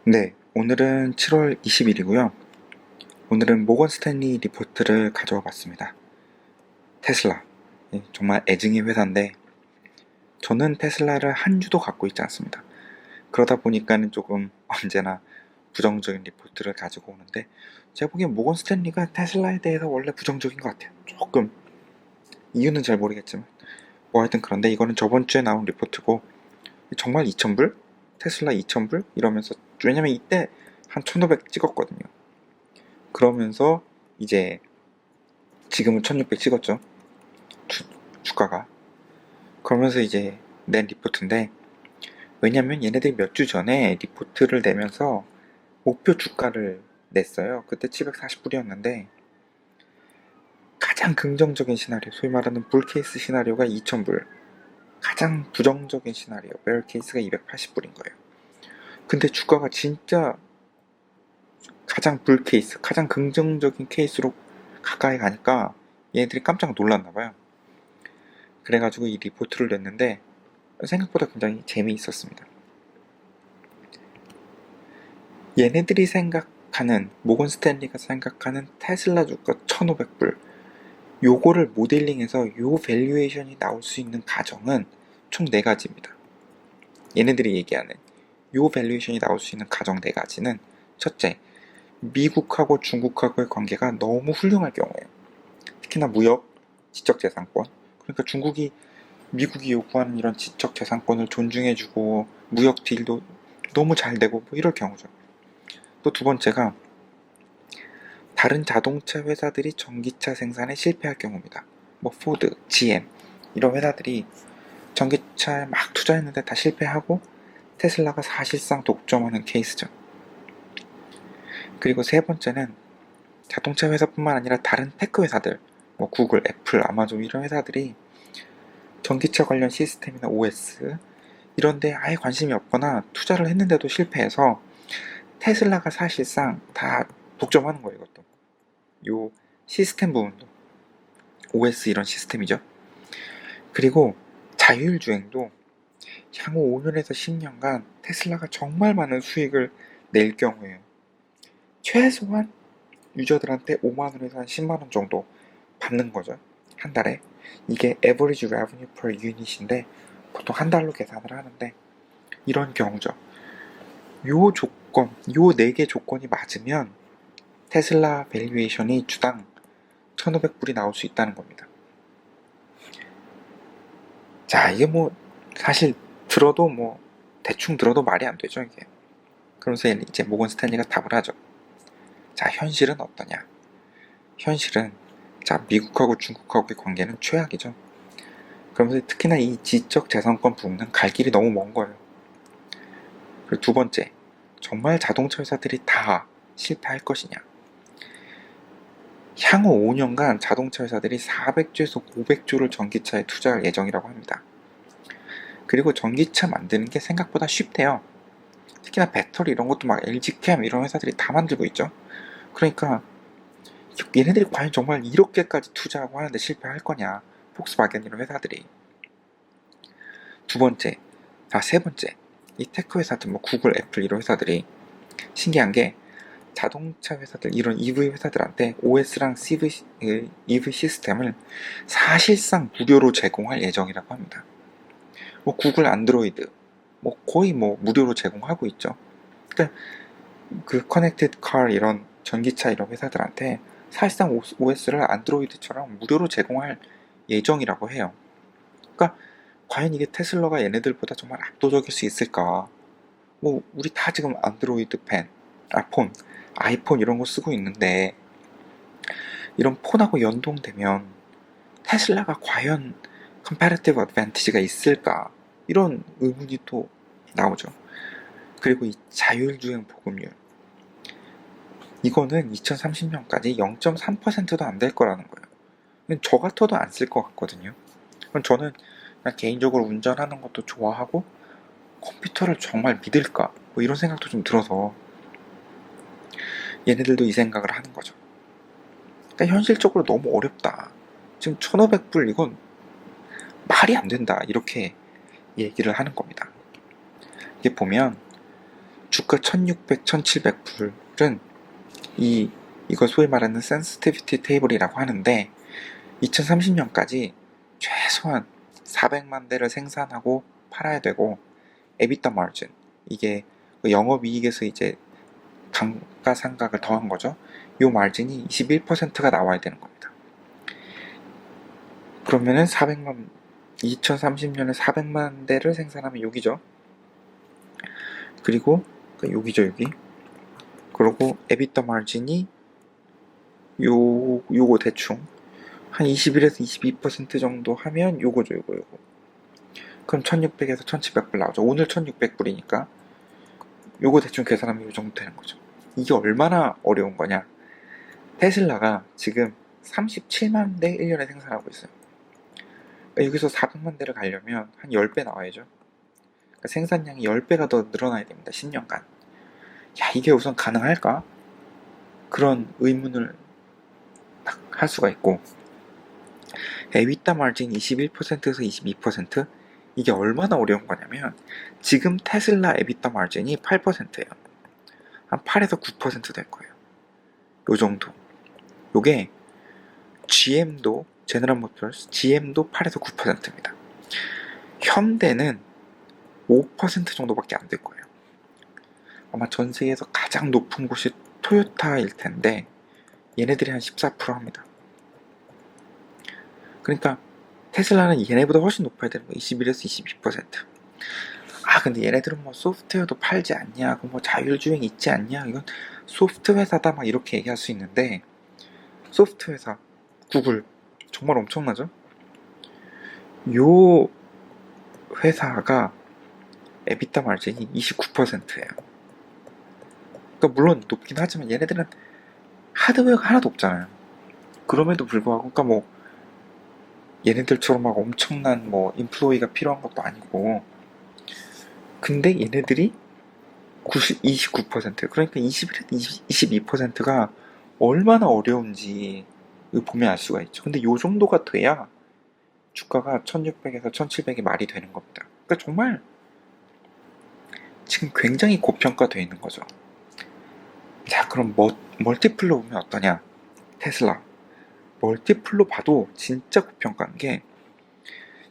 네, 오늘은 7월 20일이고요. 오늘은 모건 스탠리 리포트를 가져와 봤습니다. 테슬라. 정말 애증의 회사인데, 저는 테슬라를 한 주도 갖고 있지 않습니다. 그러다 보니까는 조금 언제나 부정적인 리포트를 가지고 오는데, 제가 보기엔 모건 스탠리가 테슬라에 대해서 원래 부정적인 것 같아요. 조금. 이유는 잘 모르겠지만. 뭐 하여튼 그런데 이거는 저번 주에 나온 리포트고, 정말 2,000불? 테슬라 2,000불? 이러면서, 왜냐면 이때 한 1,500 찍었거든요. 그러면서 이제 지금은 1600 찍었죠. 주가가. 그러면서 이제 낸 리포트인데, 왜냐면 얘네들이 몇 주 전에 리포트를 내면서 목표 주가를 냈어요. 그때 740불이었는데 가장 긍정적인 시나리오, 소위 말하는 불케이스 시나리오가 2000불, 가장 부정적인 시나리오, 베어 케이스가 280불인 거예요. 근데 주가가 진짜 가장 불케이스, 가장 긍정적인 케이스로 가까이 가니까 얘네들이 깜짝 놀랐나봐요. 그래가지고 이 리포트를 냈는데 생각보다 굉장히 재미있었습니다. 얘네들이 생각하는, 모건 스탠리가 생각하는 테슬라 주가 1,500불, 요거를 모델링해서 요 밸류에이션이 나올 수 있는 가정은 총 4가지입니다. 얘네들이 얘기하는 요 밸류에이션이 나올 수 있는 가정 4가지는, 첫째, 미국하고 중국하고의 관계가 너무 훌륭할 경우에요. 특히나 무역, 지적재산권. 그러니까 중국이 미국이 요구하는 이런 지적재산권을 존중해주고 무역 딜도 너무 잘 되고 뭐 이럴 경우죠. 또 두 번째가 다른 자동차 회사들이 전기차 생산에 실패할 경우입니다. 뭐 포드, GM 이런 회사들이 전기차에 막 투자했는데 다 실패하고 테슬라가 사실상 독점하는 케이스죠. 그리고 세 번째는 자동차 회사뿐만 아니라 다른 테크 회사들, 뭐 구글, 애플, 아마존 이런 회사들이 전기차 관련 시스템이나 OS 이런데 아예 관심이 없거나 투자를 했는데도 실패해서 테슬라가 사실상 다 독점하는 거예요. 이것도 요 시스템 부분도 OS 이런 시스템이죠. 그리고 자율주행도 향후 5년에서 10년간 테슬라가 정말 많은 수익을 낼 경우에요. 최소한 유저들한테 5만원에서 한 10만원 정도 받는 거죠. 한 달에. 이게 average revenue per unit인데 보통 한 달로 계산을 하는데, 이런 경우죠. 요 조건, 요 4개 조건이 맞으면 테슬라 밸류에이션이 주당 1,500불이 나올 수 있다는 겁니다. 자, 이게 뭐 사실 들어도 뭐 대충 들어도 말이 안 되죠, 이게. 그러면서 이제 모건 스탠리가 답을 하죠. 자, 현실은 어떠냐? 현실은, 자, 미국하고 중국하고의 관계는 최악이죠. 그러면서 특히나 이 지적 재산권 부분은 갈 길이 너무 먼 거예요. 그리고 두 번째, 정말 자동차 회사들이 다 실패할 것이냐? 향후 5년간 자동차 회사들이 400조에서 500조를 전기차에 투자할 예정이라고 합니다. 그리고 전기차 만드는 게 생각보다 쉽대요. 특히나 배터리 이런 것도 막 LG캠 이런 회사들이 다 만들고 있죠. 그러니까 얘네들이 과연 정말 이렇게까지 투자하고 하는데 실패할 거냐, 폭스바겐 이런 회사들이. 두 번째, 세 번째, 이 테크 회사들, 뭐 구글, 애플 이런 회사들이 신기한 게 자동차 회사들, 이런 EV 회사들한테 OS랑 EV 시스템을 사실상 무료로 제공할 예정이라고 합니다. 뭐 구글 안드로이드, 뭐 거의 뭐 무료로 제공하고 있죠. 그러니까 그 커넥티드 카 이런 전기차 이런 회사들한테 사실상 OS를 안드로이드처럼 무료로 제공할 예정이라고 해요. 그러니까 과연 이게 테슬라가 얘네들보다 정말 압도적일 수 있을까? 뭐 우리 다 지금 안드로이드 폰, 아이폰 이런 거 쓰고 있는데 이런 폰하고 연동되면 테슬라가 과연 컴패러티브 어드밴티지가 있을까? 이런 의문이 또 나오죠. 그리고 이 자율주행 보급률, 이거는 2030년까지 0.3%도 안 될 거라는 거예요. 저 같아도 안 쓸 것 같거든요. 저는 그냥 개인적으로 운전하는 것도 좋아하고 컴퓨터를 정말 믿을까? 뭐 이런 생각도 좀 들어서 얘네들도 이 생각을 하는 거죠. 그러니까 현실적으로 너무 어렵다. 지금 1,500불 이건 말이 안 된다. 이렇게 얘기를 하는 겁니다. 이게 보면 주가 1600, 1700불은 이거 소위 말하는 센시티비티 테이블이라고 하는데 2030년까지 최소한 400만 대를 생산하고 팔아야 되고 에비타 마진, 이게 영업이익에서 이제 감가상각을 더한 거죠. 요 마진이 21%가 나와야 되는 겁니다. 그러면은 2030년에 400만 대를 생산하면 여기죠. 그리고 여기죠, 여기. 그리고 에비타 마진이 요거 대충 한 21에서 22% 정도 하면 요거죠, 요거. 그럼 1600에서 1700불 나오죠. 오늘 1600불이니까 요거 대충 계산하면 요 정도 되는 거죠. 이게 얼마나 어려운 거냐. 테슬라가 지금 37만 대 1년에 생산하고 있어요. 그러니까 여기서 400만 대를 가려면 한 10배 나와야죠. 그러니까 생산량이 10배가 더 늘어나야 됩니다. 10년간. 야, 이게 우선 가능할까? 그런 의문을 딱 할 수가 있고, 에비타 마진 21%에서 22%? 이게 얼마나 어려운 거냐면 지금 테슬라 에비타 마진이 8%예요. 한 8에서 9% 될 거예요. 요 정도. 요게 GM도, 제너럴 모터스, GM도 8에서 9%입니다. 현대는 5% 정도밖에 안 될 거예요. 아마 전 세계에서 가장 높은 곳이 토요타일 텐데 얘네들이 한 14% 합니다. 그러니까 테슬라는 얘네보다 훨씬 높아야 되는 거예요. 21에서 22%. 아, 근데 얘네들은 뭐 소프트웨어도 팔지 않냐, 뭐 자율주행 있지 않냐, 이건 소프트 회사다, 막 이렇게 얘기할 수 있는데, 소프트 회사, 구글, 정말 엄청나죠? 요 회사가 에비타 마진이 29%예요. 그러니까 물론 높긴 하지만 얘네들은 하드웨어가 하나도 없잖아요. 그럼에도 불구하고, 그러니까 뭐 얘네들처럼 막 엄청난 뭐 인플로이가 필요한 것도 아니고, 근데 얘네들이 29%, 그러니까 21에서 22%가 얼마나 어려운지 보면 알 수가 있죠. 근데 요 정도가 돼야 주가가 1600에서 1700이 말이 되는 겁니다. 그러니까 정말 지금 굉장히 고평가되어 있는 거죠. 자, 그럼 멀티플로 보면 어떠냐? 테슬라 멀티플로 봐도 진짜 고평가인 게,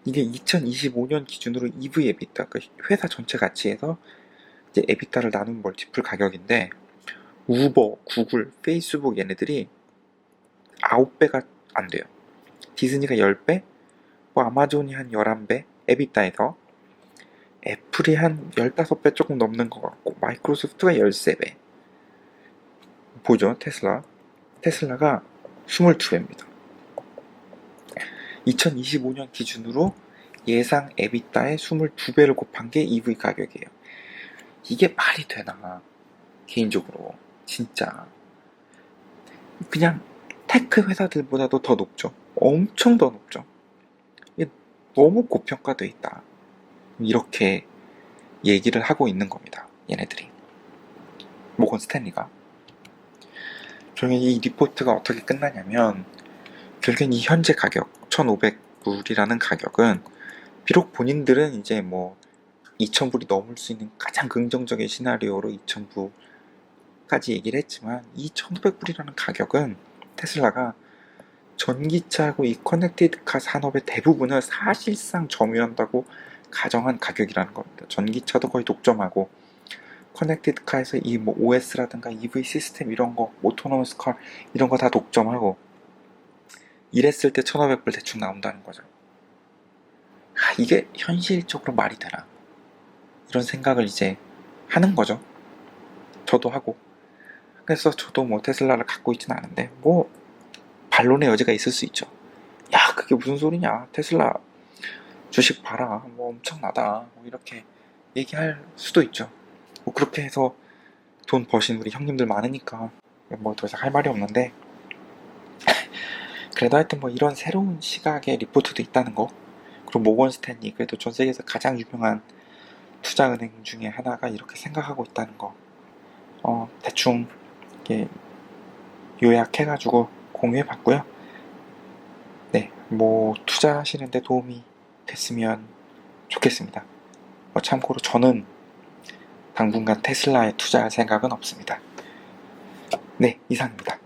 이게 2025년 기준으로 EV 에비타, 그러니까 회사 전체 가치에서 이제 에비타를 나눈 멀티플 가격인데, 우버, 구글, 페이스북 얘네들이 9배가 안 돼요. 디즈니가 10배, 뭐 아마존이 한 11배, 에비타에서 애플이 한 15배 조금 넘는 것 같고, 마이크로소프트가 13배. 보죠, 테슬라가 22배입니다. 2025년 기준으로 예상 에비타의 22배를 곱한 게 EV 가격이에요. 이게 말이 되나, 개인적으로. 진짜. 그냥 테크 회사들보다도 더 높죠. 엄청 더 높죠. 이게 너무 고평가되어 있다. 이렇게 얘기를 하고 있는 겁니다. 얘네들이. 모건 스탠리가. 결국엔 이 리포트가 어떻게 끝나냐면, 결국엔 이 현재 가격 1,500불이라는 가격은 비록 본인들은 이제 뭐 2,000불이 넘을 수 있는 가장 긍정적인 시나리오로 2,000불까지 얘기를 했지만, 이 1,500불이라는 가격은 테슬라가 전기차하고 이 커넥티드카 산업의 대부분을 사실상 점유한다고 가정한 가격이라는 겁니다. 전기차도 거의 독점하고, 커넥티드카에서 이 뭐 OS라든가 EV 시스템 이런 거, 오토노머스 카 이런 거 다 독점하고, 이랬을 때 1,500불 대충 나온다는 거죠. 아, 이게 현실적으로 말이 되나? 이런 생각을 이제 하는 거죠. 저도 하고. 그래서 저도 뭐 테슬라를 갖고 있지는 않은데, 뭐 반론의 여지가 있을 수 있죠. 야, 그게 무슨 소리냐? 테슬라 주식 봐라, 뭐 엄청나다, 뭐 이렇게 얘기할 수도 있죠. 뭐 그렇게 해서 돈 버신 우리 형님들 많으니까 뭐 더 이상 할 말이 없는데, 그래도 하여튼 뭐 이런 새로운 시각의 리포트도 있다는 거, 그리고 모건 스탠리, 그래도 전 세계에서 가장 유명한 투자은행 중에 하나가 이렇게 생각하고 있다는 거, 대충 이렇게 요약해가지고 공유해봤고요. 네, 뭐 투자하시는데 도움이 됐으면 좋겠습니다. 참고로 저는 당분간 테슬라에 투자할 생각은 없습니다. 네, 이상입니다.